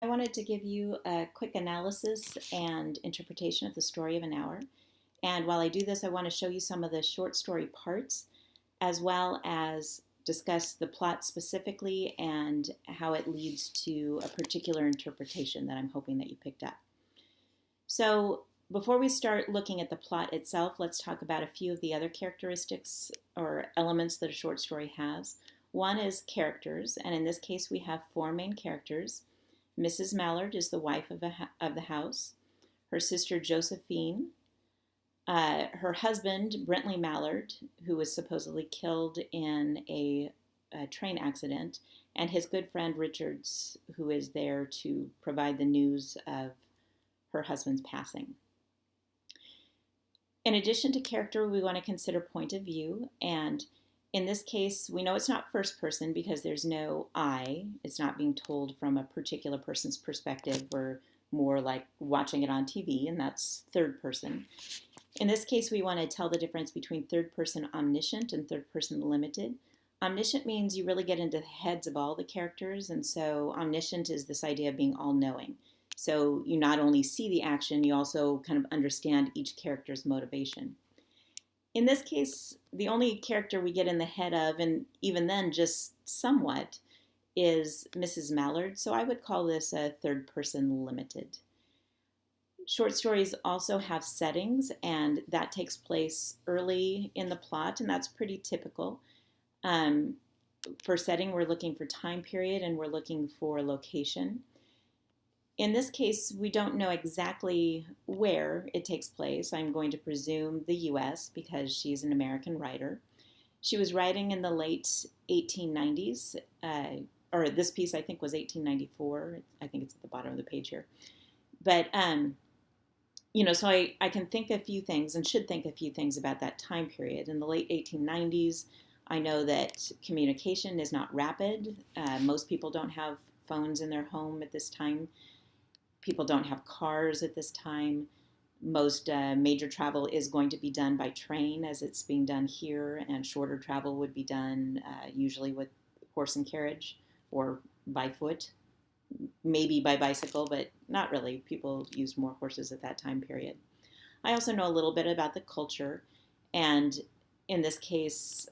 I wanted to give you a quick analysis and interpretation of The Story of an Hour. And while I do this, I want to show you some of the short story parts, as well as discuss the plot specifically and how it leads to a particular interpretation that I'm hoping that you picked up. So before we start looking at the plot itself, let's talk about a few of the other characteristics or elements that a short story has. One is characters, and in this case we have four main characters. Mrs. Mallard is the wife of the house. Her sister Josephine, her husband Brentley Mallard, who was supposedly killed in a train accident, and his good friend Richards, who is there to provide the news of her husband's passing. In addition to character, we want to consider point of view, and in this case, we know it's not first person because there's no I. It's not being told from a particular person's perspective. We're more like watching it on TV, and that's third person. In this case, we want to tell the difference between third person omniscient and third person limited. Omniscient means you really get into the heads of all the characters, and so omniscient is this idea of being all-knowing. So you not only see the action, you also kind of understand each character's motivation. In this case, the only character we get in the head of, and even then just somewhat, is Mrs. Mallard, so I would call this a third person limited. Short stories also have settings, and that takes place early in the plot, and that's pretty typical. For setting, we're looking for time period and we're looking for location. In this case, we don't know exactly where it takes place. I'm going to presume the US because she's an American writer. She was writing in the late 1890s, or this piece I think was 1894. I think it's at the bottom of the page here. But, so I can think a few things and should think a few things about that time period. In the late 1890s, I know that communication is not rapid. Most people don't have phones in their home at this time. People don't have cars at this time. Most major travel is going to be done by train as it's being done here, and shorter travel would be done usually with horse and carriage or by foot, maybe by bicycle, but not really. People used more horses at that time period. I also know a little bit about the culture, and in this case,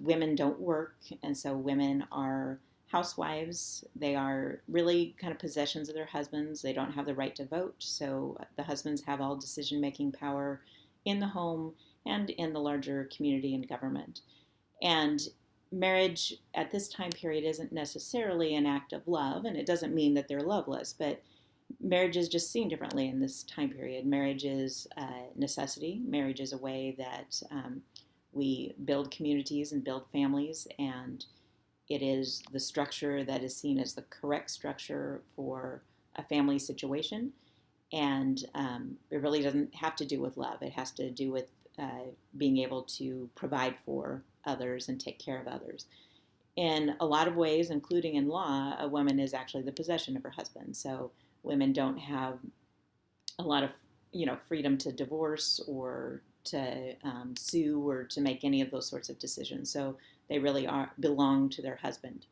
women don't work, and so women are housewives. They are really kind of possessions of their husbands. They don't have the right to vote, so the husbands have all decision-making power in the home and in the larger community and government. And marriage at this time period isn't necessarily an act of love, and it doesn't mean that they're loveless, but marriage is just seen differently in this time period. Marriage is a necessity. Marriage is a way that we build communities and build families, and it is the structure that is seen as the correct structure for a family situation. And it really doesn't have to do with love. It has to do with being able to provide for others and take care of others. In a lot of ways, including in law, a woman is actually the possession of her husband. So women don't have a lot of freedom to divorce or to sue or to make any of those sorts of decisions. So they really belong to their husband.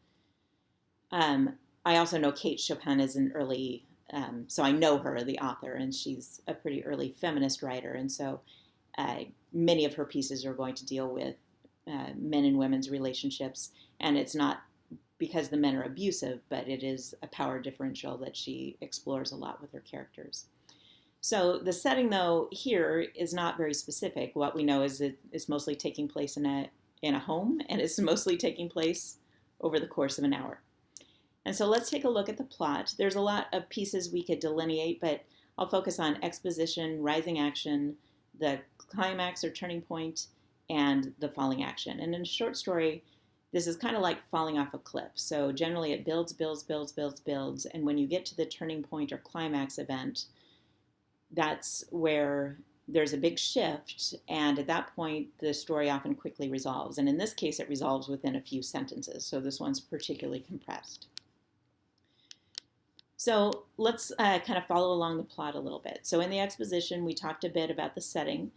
I also know Kate Chopin is an early, so I know her, the author, and she's a pretty early feminist writer. And so many of her pieces are going to deal with men and women's relationships. And it's not because the men are abusive, but it is a power differential that she explores a lot with her characters. So the setting, though, here is not very specific. What we know is it's mostly taking place in a home, and it's mostly taking place over the course of an hour. And so let's take a look at the plot. There's a lot of pieces we could delineate, but I'll focus on exposition, rising action, the climax or turning point, and the falling action. And in a short story, this is kind of like falling off a cliff. So generally it builds, and when you get to the turning point or climax event, that's where there's a big shift, and at that point, the story often quickly resolves. And in this case, it resolves within a few sentences, so this one's particularly compressed. So let's kind of follow along the plot a little bit. So in the exposition, we talked a bit about the setting.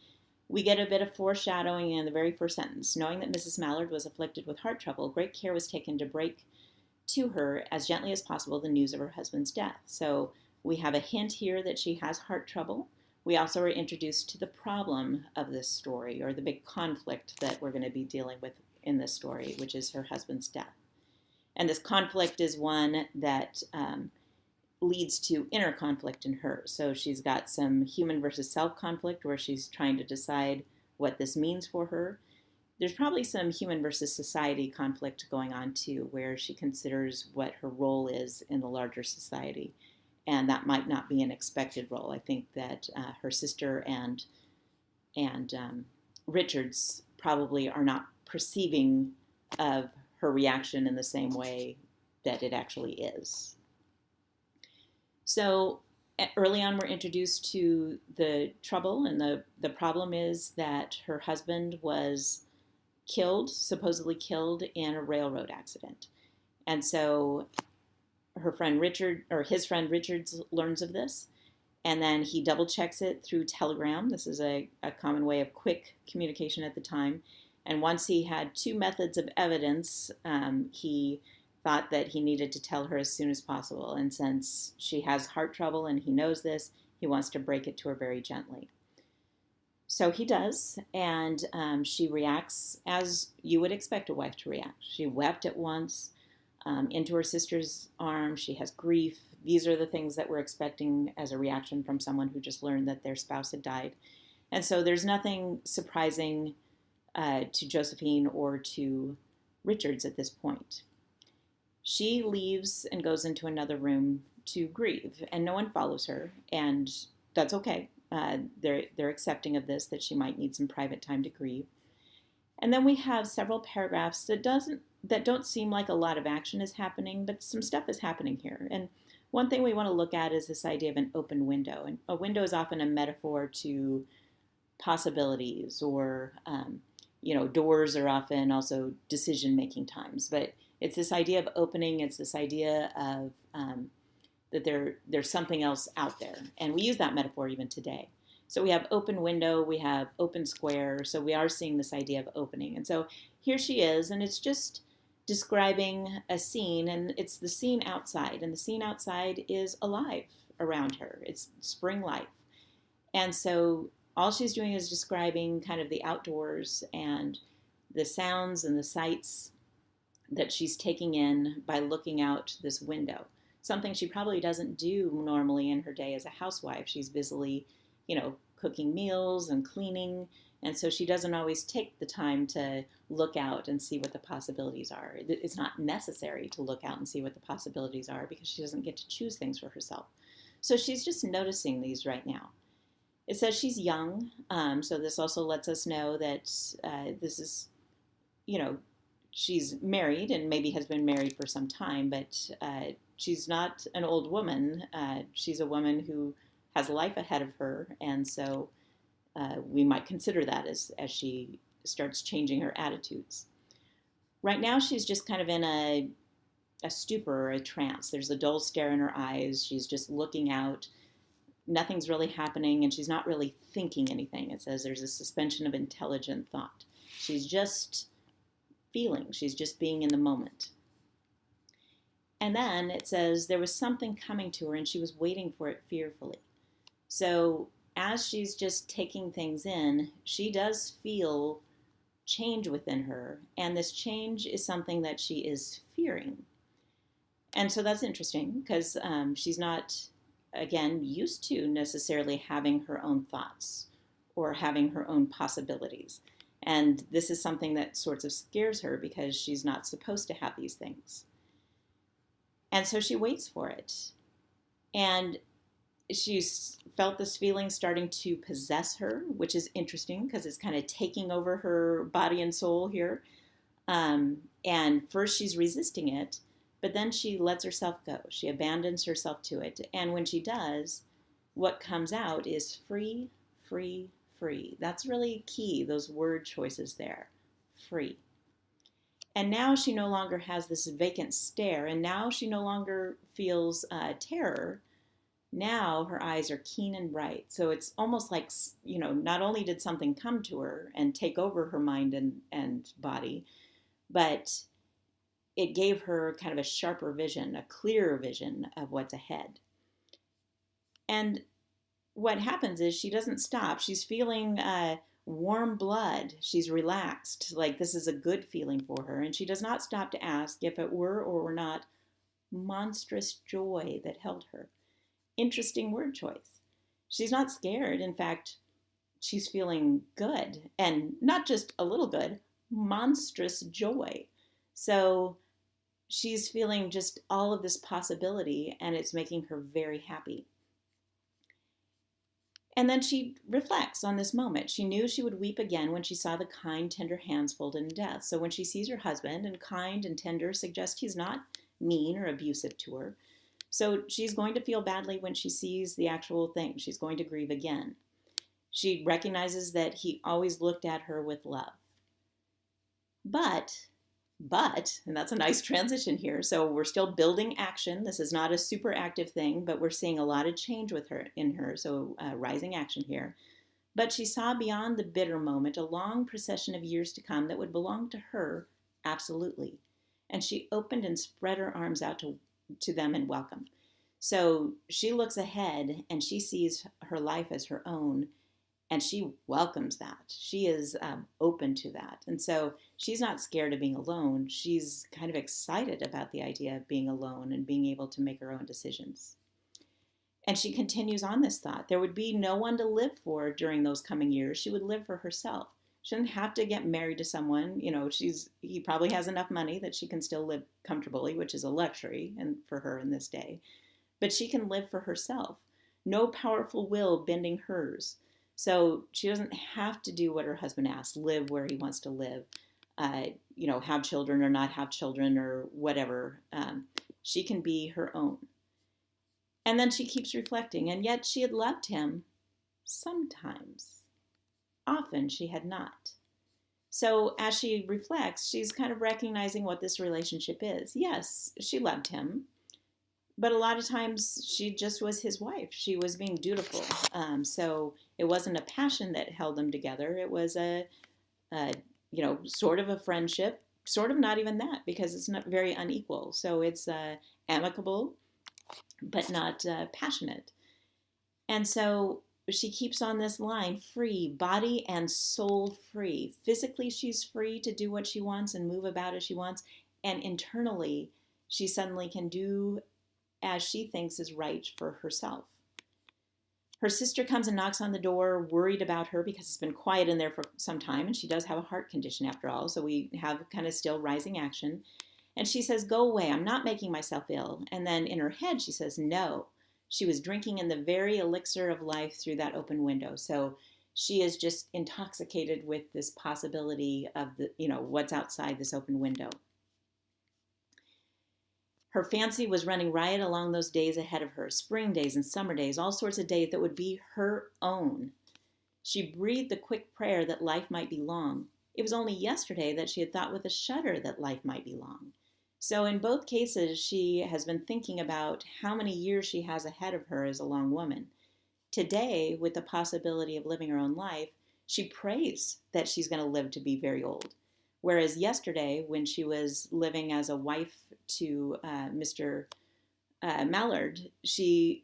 We get a bit of foreshadowing in the very first sentence. Knowing that Mrs. Mallard was afflicted with heart trouble, great care was taken to break to her as gently as possible the news of her husband's death. So we have a hint here that she has heart trouble. We also are introduced to the problem of this story, or the big conflict that we're going to be dealing with in this story, which is her husband's death. And this conflict is one that leads to inner conflict in her. So she's got some human versus self conflict where she's trying to decide what this means for her. There's probably some human versus society conflict going on too, where she considers what her role is in the larger society. And that might not be an expected role. I think that her sister and Richards probably are not perceiving of her reaction in the same way that it actually is. So early on, we're introduced to the trouble, and the problem is that her husband was killed, supposedly killed in a railroad accident. And so his friend Richards learns of this, and then he double checks it through telegram. This is a common way of quick communication at the time. And once he had two methods of evidence, he thought that he needed to tell her as soon as possible. And since she has heart trouble and he knows this, he wants to break it to her very gently. So he does, and she reacts as you would expect a wife to react. She wept at once into her sister's arms. She has grief. These are the things that we're expecting as a reaction from someone who just learned that their spouse had died. And so there's nothing surprising to Josephine or to Richards at this point. She leaves and goes into another room to grieve, and no one follows her, and that's okay. They're accepting of this, that she might need some private time to grieve. And then we have several paragraphs that don't seem like a lot of action is happening, but some stuff is happening here. And one thing we want to look at is this idea of an open window. And a window is often a metaphor to possibilities, or doors are often also decision-making times. But it's this idea of opening. It's this idea of that there's something else out there. And we use that metaphor even today. So we have open window, we have open square. So we are seeing this idea of opening. And so here she is, and it's just describing a scene, and it's the scene outside. And the scene outside is alive around her. It's spring life. And so all she's doing is describing kind of the outdoors and the sounds and the sights that she's taking in by looking out this window. Something she probably doesn't do normally in her day as a housewife. She's busily, cooking meals and cleaning, and so she doesn't always take the time to look out and see what the possibilities are. It's not necessary to look out and see what the possibilities are because she doesn't get to choose things for herself. So she's just noticing these right now. It says she's young, so this also lets us know that this is, she's married and maybe has been married for some time, but she's not an old woman. She's a woman who has life ahead of her, and so we might consider that as she starts changing her attitudes. Right now, she's just kind of in a stupor or a trance. There's a dull stare in her eyes. She's just looking out. Nothing's really happening, and she's not really thinking anything. It says there's a suspension of intelligent thought. She's just feeling. She's just being in the moment. And then it says there was something coming to her, and she was waiting for it fearfully. So as she's just taking things in, she does feel change within her, and this change is something that she is fearing. And so that's interesting because she's not, again, used to necessarily having her own thoughts or having her own possibilities. And this is something that sort of scares her because she's not supposed to have these things. And so she waits for it. And she's felt this feeling starting to possess her, which is interesting because it's kind of taking over her body and soul here. And first she's resisting it, but then she lets herself go. She abandons herself to it. And when she does, what comes out is free, free, free. That's really key, those word choices there. Free. And now she no longer has this vacant stare, and now she no longer feels terror. Now her eyes are keen and bright. So it's almost like, not only did something come to her and take over her mind and body, but it gave her kind of a sharper vision, a clearer vision of what's ahead. And what happens is she doesn't stop. She's feeling warm blood. She's relaxed, like this is a good feeling for her. And she does not stop to ask if it were or were not monstrous joy that held her. Interesting word choice. She's not scared. In fact, she's feeling good, and not just a little good, monstrous joy. So she's feeling just all of this possibility, and it's making her very happy. And then she reflects on this moment. She knew she would weep again when she saw the kind, tender hands folded in death. So when she sees her husband, and kind and tender suggest he's not mean or abusive to her. So she's going to feel badly when she sees the actual thing. She's going to grieve again. She recognizes that he always looked at her with love. But, and that's a nice transition here. So we're still building action. This is not a super active thing, but we're seeing a lot of change in her. So rising action here. But she saw beyond the bitter moment a long procession of years to come that would belong to her absolutely. And she opened and spread her arms out to them in welcome. So she looks ahead and she sees her life as her own, and she welcomes that. She is open to that. And so she's not scared of being alone. She's kind of excited about the idea of being alone and being able to make her own decisions. And she continues on this thought. There would be no one to live for during those coming years. She would live for herself. She doesn't have to get married to someone. You know, he probably has enough money that she can still live comfortably, which is a luxury and for her in this day. But she can live for herself. No powerful will bending hers. So she doesn't have to do what her husband asks, live where he wants to live, have children or not have children or whatever. She can be her own. And then she keeps reflecting, and yet she had loved him sometimes. Often she had not. So as she reflects, she's kind of recognizing what this relationship is. Yes, she loved him. But a lot of times she just was his wife. She was being dutiful. So it wasn't a passion that held them together. It was sort of a friendship, sort of not even that, because it's not very unequal. So it's amicable, but not passionate. And so she keeps on this line, free, body and soul free. Physically, she's free to do what she wants and move about as she wants. And internally, she suddenly can do as she thinks is right for herself. Her sister comes and knocks on the door, worried about her because it's been quiet in there for some time, and she does have a heart condition after all, so we have kind of still rising action. And she says, go away, I'm not making myself ill. And then in her head she says, no. She was drinking in the very elixir of life through that open window. So she is just intoxicated with this possibility of what's outside this open window. Her fancy was running riot along those days ahead of her, spring days and summer days, all sorts of days that would be her own. She breathed the quick prayer that life might be long. It was only yesterday that she had thought with a shudder that life might be long. So in both cases, she has been thinking about how many years she has ahead of her as a long woman. Today, with the possibility of living her own life, she prays that she's going to live to be very old. Whereas yesterday, when she was living as a wife to Mr. Mallard, she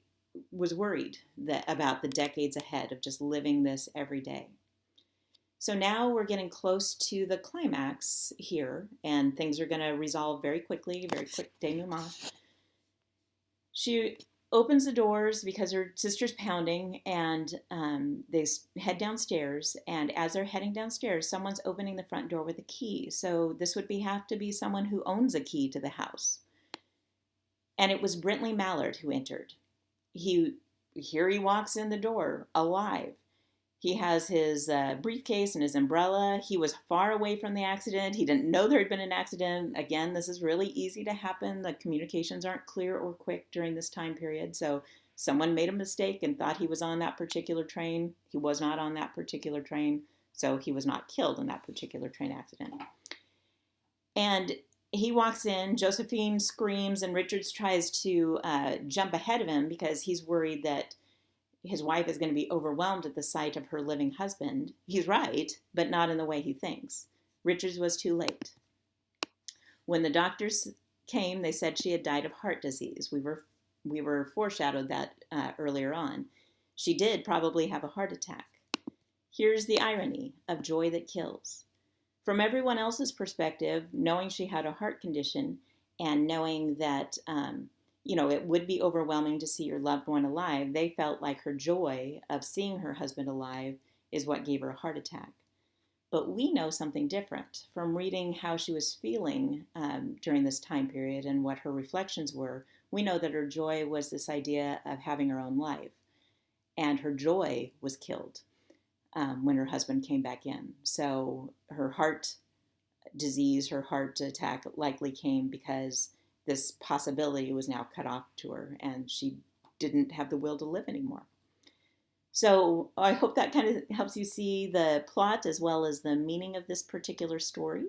was worried about the decades ahead of just living this every day. So now we're getting close to the climax here, and things are going to resolve very quickly, very quick denouement. She opens the doors because her sister's pounding, and they head downstairs, and as they're heading downstairs, someone's opening the front door with a key. So this would have to be someone who owns a key to the house. And it was Brentley Mallard who entered. Here he walks in the door, alive. He has his briefcase and his umbrella. He was far away from the accident. He didn't know there had been an accident. Again, this is really easy to happen. The communications aren't clear or quick during this time period. So someone made a mistake and thought he was on that particular train. He was not on that particular train. So he was not killed in that particular train accident. And he walks in, Josephine screams, and Richards tries to jump ahead of him because he's worried that his wife is going to be overwhelmed at the sight of her living husband. He's right, but not in the way he thinks. Richards was too late. When the doctors came, they said she had died of heart disease. We were foreshadowed that earlier on. She did probably have a heart attack. Here's the irony of joy that kills. From everyone else's perspective, knowing she had a heart condition and knowing that it would be overwhelming to see your loved one alive, they felt like her joy of seeing her husband alive is what gave her a heart attack. But we know something different from reading how she was feeling during this time period and what her reflections were. We know that her joy was this idea of having her own life, and her joy was killed when her husband came back in. So her heart disease, her heart attack likely came because this possibility was now cut off to her and she didn't have the will to live anymore. So I hope that kind of helps you see the plot as well as the meaning of this particular story.